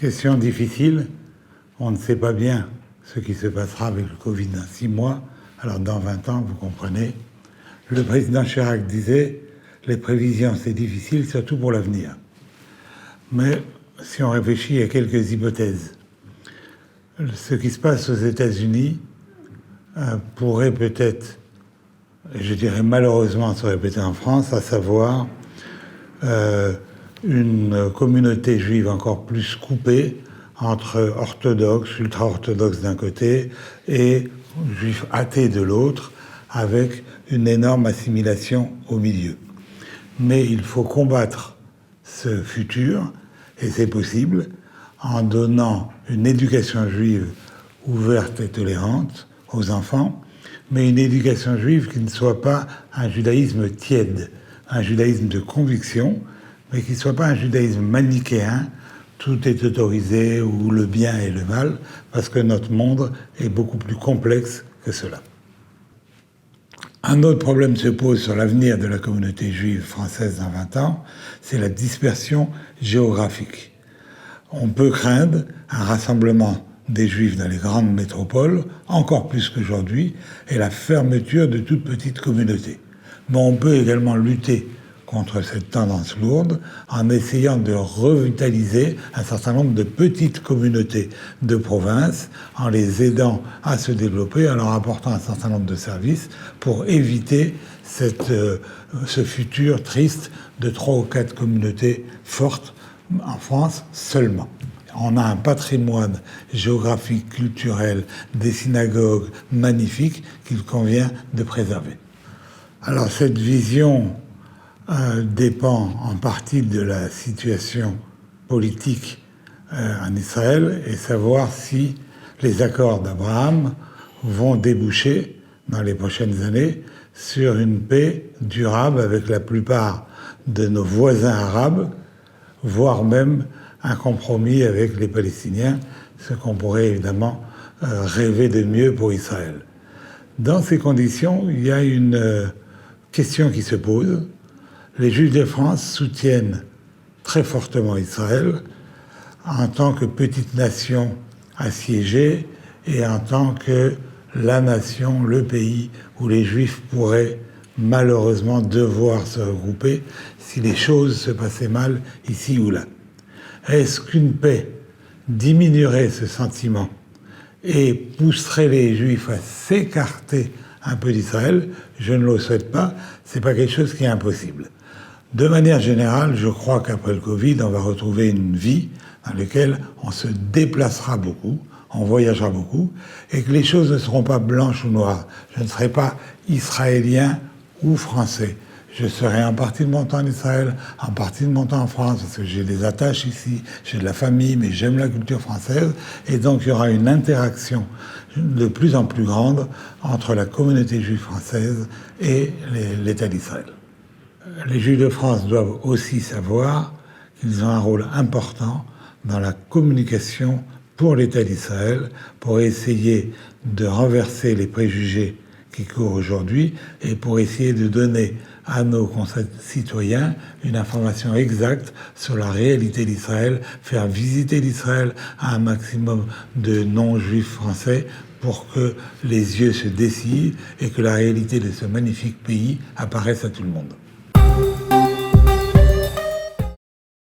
Question difficile. On ne sait pas bien ce qui se passera avec le Covid dans 6 mois. Alors dans 20 ans, vous comprenez. Le président Chirac disait « Les prévisions, c'est difficile, surtout pour l'avenir ». Mais si on réfléchit à quelques hypothèses, ce qui se passe aux États-Unis pourrait peut-être, et je dirais malheureusement, se répéter en France, à savoir une communauté juive encore plus coupée entre orthodoxes, ultra-orthodoxes d'un côté et juifs athées de l'autre, avec une énorme assimilation au milieu. Mais il faut combattre ce futur, et c'est possible, en donnant une éducation juive ouverte et tolérante aux enfants, mais une éducation juive qui ne soit pas un judaïsme tiède, un judaïsme de conviction, mais qui ne soit pas un judaïsme manichéen, tout est autorisé, ou le bien et le mal, parce que notre monde est beaucoup plus complexe que cela. Un autre problème se pose sur l'avenir de la communauté juive française dans 20 ans, c'est la dispersion géographique. On peut craindre un rassemblement des juifs dans les grandes métropoles, encore plus qu'aujourd'hui, et la fermeture de toute petite communauté. Mais on peut également lutter contre cette tendance lourde en essayant de revitaliser un certain nombre de petites communautés de province, en les aidant à se développer, en leur apportant un certain nombre de services pour éviter ce futur triste de 3 ou 4 communautés fortes en France seulement. On a un patrimoine géographique, culturel, des synagogues magnifiques qu'il convient de préserver. Alors cette vision dépend en partie de la situation politique en Israël et savoir si les accords d'Abraham vont déboucher dans les prochaines années sur une paix durable avec la plupart de nos voisins arabes, voire même un compromis avec les Palestiniens, ce qu'on pourrait évidemment rêver de mieux pour Israël. Dans ces conditions, il y a une question qui se pose. Les Juifs de France soutiennent très fortement Israël en tant que petite nation assiégée et en tant que la nation, le pays où les Juifs pourraient malheureusement devoir se regrouper si les choses se passaient mal ici ou là. Est-ce qu'une paix diminuerait ce sentiment et pousserait les Juifs à s'écarter un peu d'Israël? Je ne le souhaite pas, c'est pas quelque chose qui est impossible. De manière générale, je crois qu'après le Covid, on va retrouver une vie dans laquelle on se déplacera beaucoup, on voyagera beaucoup, et que les choses ne seront pas blanches ou noires. Je ne serai pas israélien ou français. Je serai en partie de mon temps en Israël, en partie de mon temps en France, parce que j'ai des attaches ici, j'ai de la famille, mais j'aime la culture française, et donc il y aura une interaction de plus en plus grande entre la communauté juive française et l'État d'Israël. Les Juifs de France doivent aussi savoir qu'ils ont un rôle important dans la communication pour l'État d'Israël, pour essayer de renverser les préjugés qui courent aujourd'hui et pour essayer de donner à nos concitoyens une information exacte sur la réalité d'Israël, faire visiter l'Israël à un maximum de non-juifs français pour que les yeux se dessillent et que la réalité de ce magnifique pays apparaisse à tout le monde.